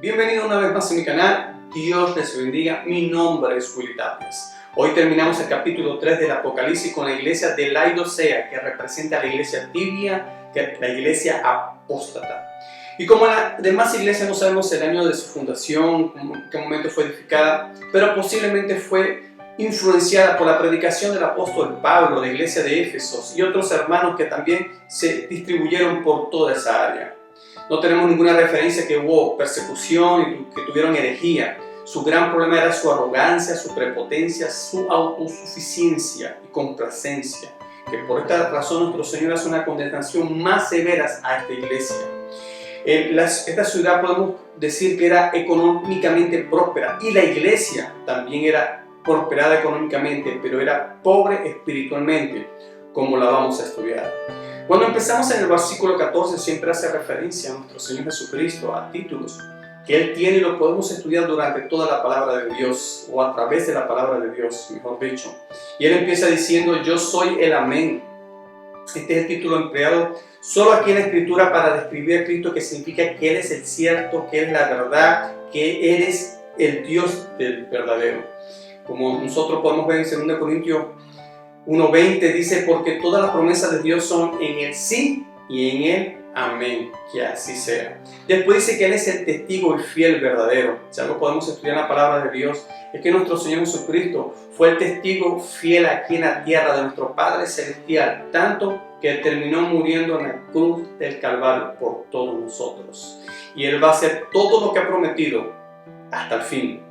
Bienvenido una vez más a mi canal. Dios les bendiga. Mi nombre es Willy Tapias. Hoy terminamos el capítulo 3 del Apocalipsis con la iglesia de Laodicea, que representa a la iglesia tibia, que es la iglesia apóstata. Y como las demás iglesias no sabemos el año de su fundación, en qué momento fue edificada, pero posiblemente fue influenciada por la predicación del apóstol Pablo, la iglesia de Éfeso y otros hermanos que también se distribuyeron por toda esa área. No tenemos ninguna referencia que hubo persecución y que tuvieron herejía. Su gran problema era su arrogancia, su prepotencia, su autosuficiencia y complacencia, que por esta razón nuestro Señor hace una condenación más severa a esta iglesia. Esta ciudad podemos decir que era económicamente próspera y la iglesia también era prosperada económicamente, pero era pobre espiritualmente, como la vamos a estudiar. Cuando empezamos en el versículo 14 siempre hace referencia a nuestro Señor Jesucristo, a títulos que Él tiene y lo podemos estudiar durante toda la palabra de Dios, o a través de la palabra de Dios, mejor dicho. Y Él empieza diciendo, yo soy el Amén. Este es el título empleado solo aquí en la Escritura para describir a Cristo, que significa que Él es el cierto, que Él es la verdad, que Él es el Dios del verdadero. Como nosotros podemos ver en 2 Corintios 1:20 dice, porque todas las promesas de Dios son en el sí y en el amén, que así sea. Después dice que Él es el testigo y fiel verdadero. Si algo podemos estudiar en la palabra de Dios, es que nuestro Señor Jesucristo fue el testigo fiel aquí en la tierra de nuestro Padre Celestial, tanto que Él terminó muriendo en la cruz del Calvario por todos nosotros. Y Él va a hacer todo lo que ha prometido hasta el fin.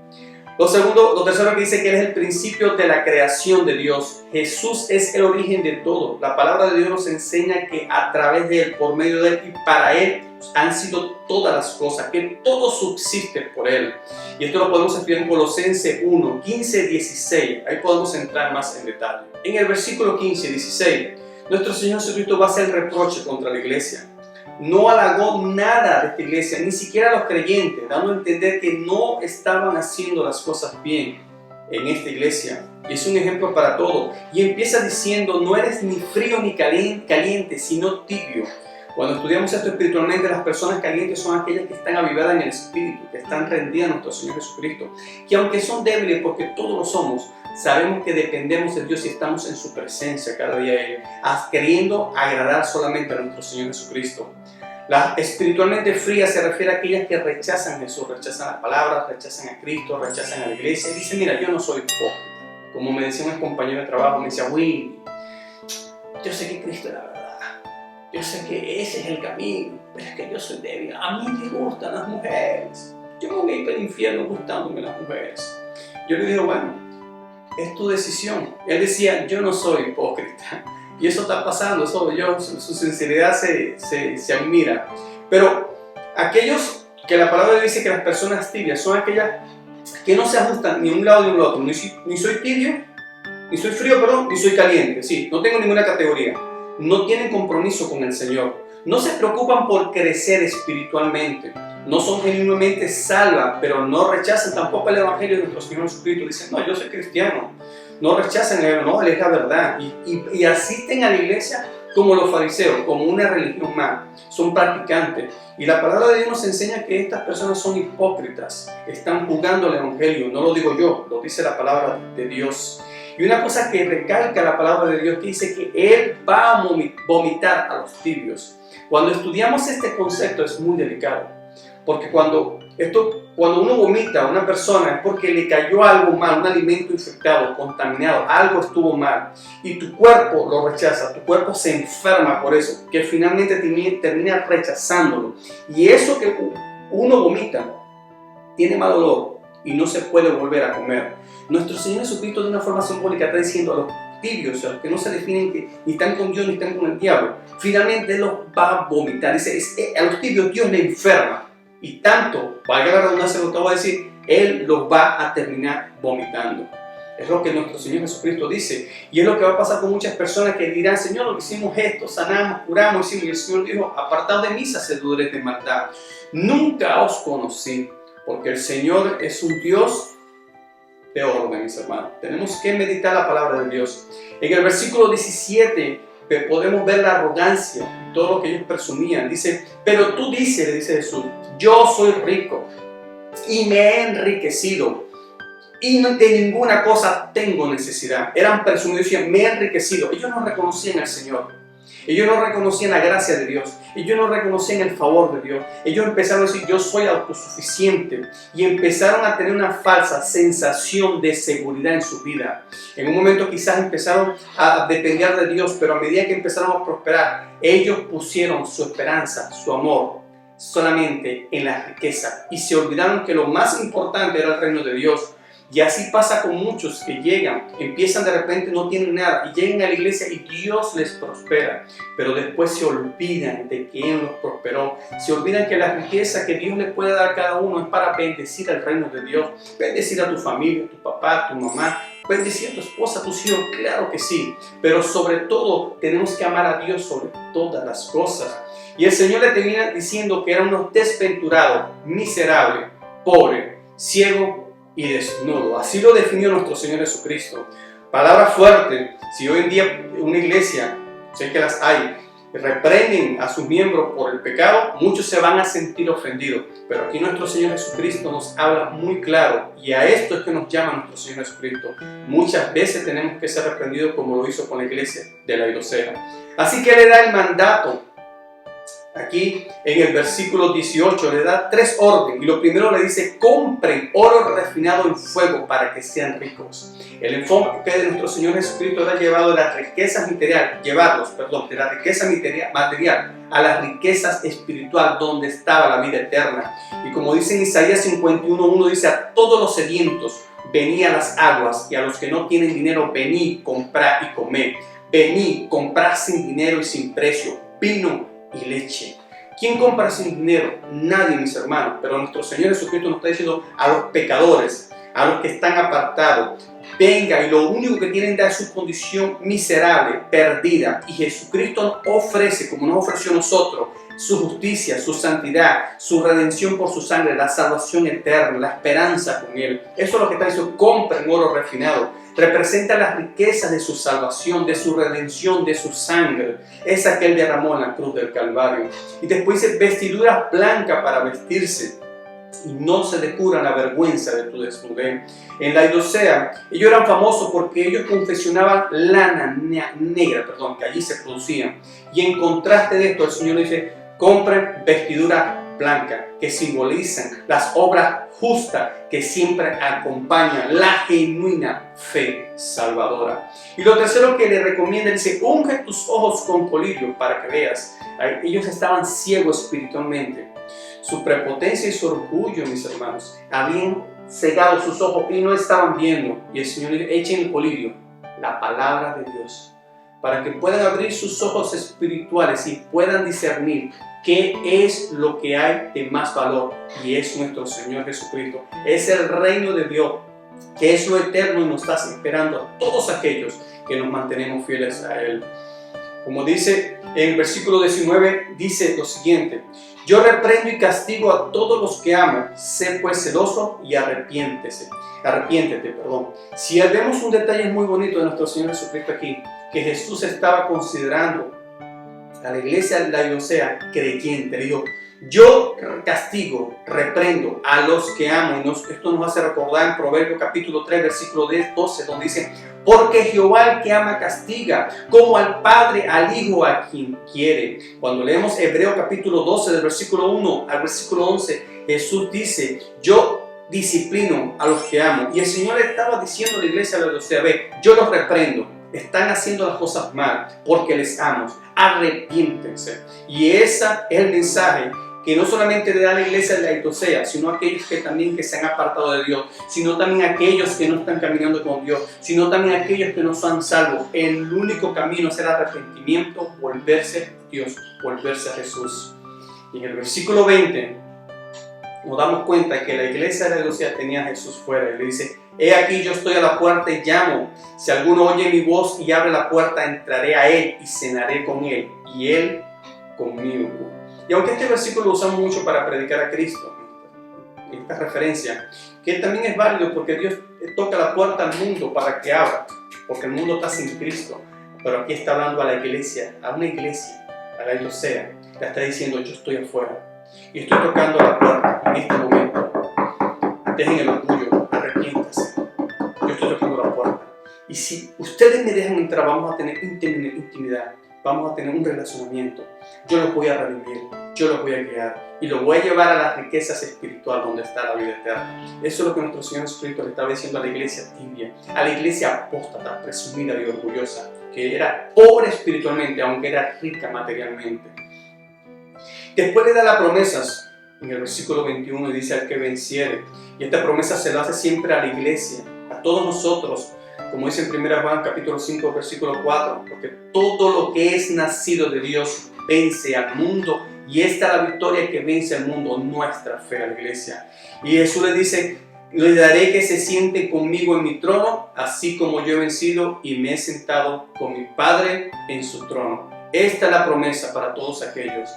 Lo tercero que dice que Él es el principio de la creación de Dios. Jesús es el origen de todo. La palabra de Dios nos enseña que a través de Él, por medio de Él y para Él han sido todas las cosas, que todo subsiste por Él. Y esto lo podemos estudiar en Colosenses 1, 15, 16. Ahí podemos entrar más en detalle. En el versículo 15 y 16, nuestro Señor Jesucristo va a hacer reproche contra la iglesia. No halagó nada de esta iglesia, ni siquiera a los creyentes, dando a entender que no estaban haciendo las cosas bien en esta iglesia. Es un ejemplo para todo. Y empieza diciendo, no eres ni frío ni caliente, sino tibio. Cuando estudiamos esto espiritualmente, las personas calientes son aquellas que están avivadas en el espíritu, que están rendidas a nuestro Señor Jesucristo. Que aunque son débiles, porque todos lo somos, sabemos que dependemos de Dios y estamos en su presencia cada día, queriendo agradar solamente a nuestro Señor Jesucristo. La espiritualmente fría se refiere a aquellas que rechazan a Jesús, rechazan las palabras, rechazan a Cristo, rechazan a la iglesia y dicen, mira, yo no soy hipócrita. Como me decía un compañero de trabajo, me decía, Willy, yo sé que Cristo es la verdad, yo sé que ese es el camino, pero es que yo soy débil, a mí me gustan las mujeres, yo me voy a ir para el infierno gustándome las mujeres. Yo le digo, bueno, es tu decisión. Él decía, yo no soy hipócrita. Y eso está pasando, su sinceridad se admira. Pero aquellos que la palabra dice que las personas tibias son aquellas que no se ajustan ni a un lado ni a un otro. Ni soy tibio, ni soy frío, ni soy caliente. Sí, no tengo ninguna categoría. No tienen compromiso con el Señor. No se preocupan por crecer espiritualmente. No son genuinamente salvas, pero no rechazan tampoco el Evangelio de nuestro Señor Jesucristo. Dicen, no, yo soy cristiano. No rechazan el Evangelio, no, Él es la verdad. Y asisten a la iglesia como los fariseos, como una religión más. Son practicantes. Y la palabra de Dios nos enseña que estas personas son hipócritas. Están jugando el Evangelio. No lo digo yo, lo dice la palabra de Dios. Y una cosa que recalca la palabra de Dios, que dice que Él va a vomitar a los tibios. Cuando estudiamos este concepto es muy delicado. Porque cuando uno vomita a una persona es porque le cayó algo mal, un alimento infectado, contaminado, algo estuvo mal. Y tu cuerpo lo rechaza, tu cuerpo se enferma por eso, que finalmente termina rechazándolo. Y eso que uno vomita tiene mal olor y no se puede volver a comer. Nuestro Señor Jesucristo de una forma simbólica está diciendo a los tibios, a los que no se definen que ni están con Dios ni están con el diablo, finalmente Él los va a vomitar. Dice, a los tibios Dios le enferma. Y tanto, valga la redundancia lo que voy a decir, Él los va a terminar vomitando. Es lo que nuestro Señor Jesucristo dice. Y es lo que va a pasar con muchas personas que dirán, Señor, lo que hicimos esto, sanamos, curamos, hicimos. Y el Señor dijo, apartad de mí, hacedores de maldad. Nunca os conocí, porque el Señor es un Dios de orden, mis hermanos. Tenemos que meditar la palabra de Dios. En el versículo 17 podemos ver la arrogancia, todo lo que ellos presumían. Dice, pero tú dices, le dice Jesús, yo soy rico y me he enriquecido y de ninguna cosa tengo necesidad. Eran presumidos y decían, me he enriquecido. Ellos no reconocían al Señor. Ellos no reconocían la gracia de Dios. Ellos no reconocían el favor de Dios. Ellos empezaron a decir, yo soy autosuficiente. Y empezaron a tener una falsa sensación de seguridad en su vida. En un momento quizás empezaron a depender de Dios, pero a medida que empezaron a prosperar, ellos pusieron su esperanza, su amor, solamente en la riqueza. Y se olvidaron que lo más importante era el reino de Dios. Y así pasa con muchos que llegan, empiezan de repente, no tienen nada y llegan a la iglesia y Dios les prospera, pero después se olvidan de que Él los prosperó, se olvidan que la riqueza que Dios les puede dar a cada uno es para bendecir al reino de Dios, bendecir a tu familia, a tu papá, a tu mamá, bendecir a tu esposa, a tus hijos, claro que sí, pero sobre todo tenemos que amar a Dios sobre todas las cosas. Y el Señor le termina diciendo que eran unos desventurados, miserables, pobres, ciegos y desnudo. Así lo definió nuestro Señor Jesucristo. Palabra fuerte. Si hoy en día una iglesia, sé que las hay, reprenden a sus miembros por el pecado, muchos se van a sentir ofendidos. Pero aquí nuestro Señor Jesucristo nos habla muy claro, y a esto es que nos llama nuestro Señor Jesucristo. Muchas veces tenemos que ser reprendidos como lo hizo con la iglesia de Laodicea. Así que le da el mandato. Aquí en el versículo 18 le da 3 órdenes y lo primero le dice: compren oro refinado en fuego para que sean ricos. El enfoque de nuestro Señor Jesucristo era llevado de las riquezas materiales, de la riqueza material a las riquezas espiritual donde estaba la vida eterna. Y como dice en Isaías 51:1, dice: a todos los sedientos venid a las aguas, y a los que no tienen dinero venid, comprad y comed. Venid, comprad sin dinero y sin precio vino y leche. ¿Quién compra sin dinero? Nadie, mis hermanos. Pero nuestro Señor Jesucristo nos está diciendo a los pecadores, a los que están apartados: venga, y lo único que tienen es su condición miserable, perdida. Y Jesucristo nos ofrece, como nos ofreció a nosotros, su justicia, su santidad, su redención por su sangre, la salvación eterna, la esperanza con Él. Eso es lo que está diciendo: compren oro refinado. Representa las riquezas de su salvación, de su redención, de su sangre. Esa que Él derramó en la cruz del Calvario. Y después dice: vestiduras blancas para vestirse, y no se descubra la vergüenza de tu desnudez. En Laodicea, ellos eran famosos porque ellos confeccionaban lana negra, que allí se producía. Y en contraste de esto, el Señor dice: compren vestiduras blancas, que simbolizan las obras justas que siempre acompañan la genuina fe salvadora. Y lo tercero que le recomienda, dice: unge tus ojos con colirio para que veas. Ellos estaban ciegos espiritualmente. Su prepotencia y su orgullo, mis hermanos, habían cegado sus ojos y no estaban viendo. Y el Señor dice: echen el colirio, la palabra de Dios, para que puedan abrir sus ojos espirituales y puedan discernir qué es lo que hay de más valor. Y es nuestro Señor Jesucristo. Es el reino de Dios, que es lo eterno y nos está esperando a todos aquellos que nos mantenemos fieles a Él. Como dice en el versículo 19, dice lo siguiente: yo reprendo y castigo a todos los que amo. Sé pues celoso y arrepiéntete. Si vemos un detalle muy bonito de nuestro Señor Jesucristo aquí, que Jesús estaba considerando a la iglesia de Laodicea creyente. Le dijo: yo castigo, reprendo a los que amo. Y esto nos hace recordar en Proverbios capítulo 3, versículo 12, donde dice: porque Jehová al que ama castiga, como al padre al hijo a quien quiere. Cuando leemos Hebreos capítulo 12, del versículo 1 al versículo 11, Jesús dice: yo disciplino a los que amo. Y el Señor le estaba diciendo a la iglesia de Laodicea: ve, yo los reprendo, están haciendo las cosas mal porque les amo, arrepiéntense. Y ese es el mensaje que no solamente le da a la iglesia de Laodicea, sino a aquellos que también que se han apartado de Dios, sino también a aquellos que no están caminando con Dios, sino también a aquellos que no son salvos. El único camino es el arrepentimiento, volverse a Dios, volverse a Jesús. Y en el versículo 20 nos damos cuenta que la iglesia de Laodicea tenía a Jesús fuera y le dice: he aquí, yo estoy a la puerta y llamo. Si alguno oye mi voz y abre la puerta, entraré a él y cenaré con él y él conmigo. Y aunque este versículo lo usamos mucho para predicar a Cristo, esta referencia, que también es válido porque Dios toca la puerta al mundo para que abra, porque el mundo está sin Cristo. Pero aquí está hablando a la iglesia, a una iglesia, a la Laodicea, le está diciendo: yo estoy afuera y estoy tocando la puerta en este momento. dejen el orgullo, arrepiéntase. Yo estoy tocando la puerta. Y si ustedes me dejan entrar, vamos a tener intimidad, vamos a tener un relacionamiento. Yo los voy a redimir, yo los voy a guiar y los voy a llevar a las riquezas espirituales donde está la vida eterna. Eso es lo que nuestro Señor Jesucristo le estaba diciendo a la iglesia tibia, a la iglesia apóstata, presumida y orgullosa, que era pobre espiritualmente, aunque era rica materialmente. Después le da las promesas en el versículo 21 y dice: al que venciere. Y esta promesa se la hace siempre a la iglesia, a todos nosotros, como dice en 1 Juan capítulo 5 versículo 4, porque todo lo que es nacido de Dios vence al mundo, y esta es la victoria que vence al mundo, nuestra fe a la iglesia. Y Jesús le dice: le daré que se siente conmigo en mi trono, así como yo he vencido y me he sentado con mi Padre en su trono. Esta es la promesa para todos aquellos.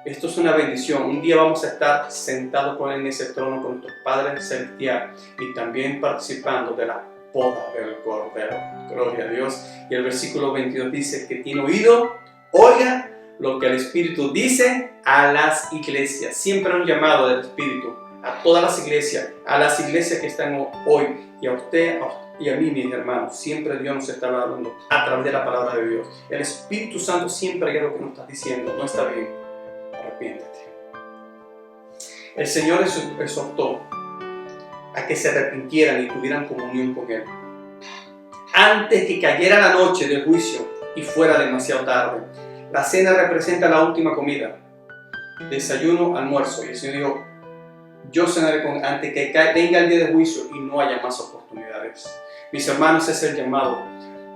Esto es una bendición. Un día vamos a estar sentados con Él en ese trono con nuestro Padre celestial y también participando de la boda del Cordero. Gloria a Dios. Y el versículo 22 dice: que tiene oído, oiga lo que el Espíritu dice a las iglesias. Siempre un llamado del Espíritu a todas las iglesias que están hoy, y a usted y a mí, mis hermanos. Siempre Dios nos está hablando a través de la palabra de Dios. El Espíritu Santo siempre hay algo que nos está diciendo: no está bien, arrepiéntete. El Señor exhortó a que se arrepintieran y tuvieran comunión con Él antes que cayera la noche del juicio y fuera demasiado tarde. La cena representa la última comida, desayuno, almuerzo, y el Señor dijo: yo cenaré antes que venga el día de juicio y no haya más oportunidades. Mis hermanos, ese es el llamado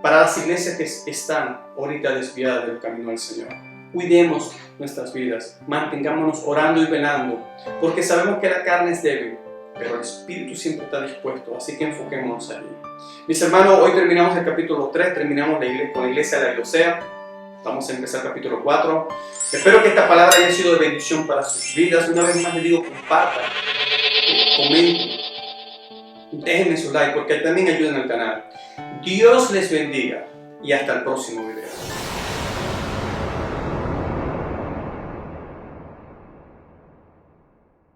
para las iglesias que están ahorita desviadas del camino del Señor. Cuidemos nuestras vidas, mantengámonos orando y velando, porque sabemos que la carne es débil, pero el Espíritu siempre está dispuesto, así que enfoquémonos allí. Mis hermanos, hoy terminamos el capítulo 3, terminamos con la iglesia de la Laodicea. Vamos a empezar el capítulo 4. Espero que esta palabra haya sido de bendición para sus vidas. Una vez más les digo: compartan, comenten, déjenme su like, porque también ayudan al canal. Dios les bendiga y hasta el próximo video.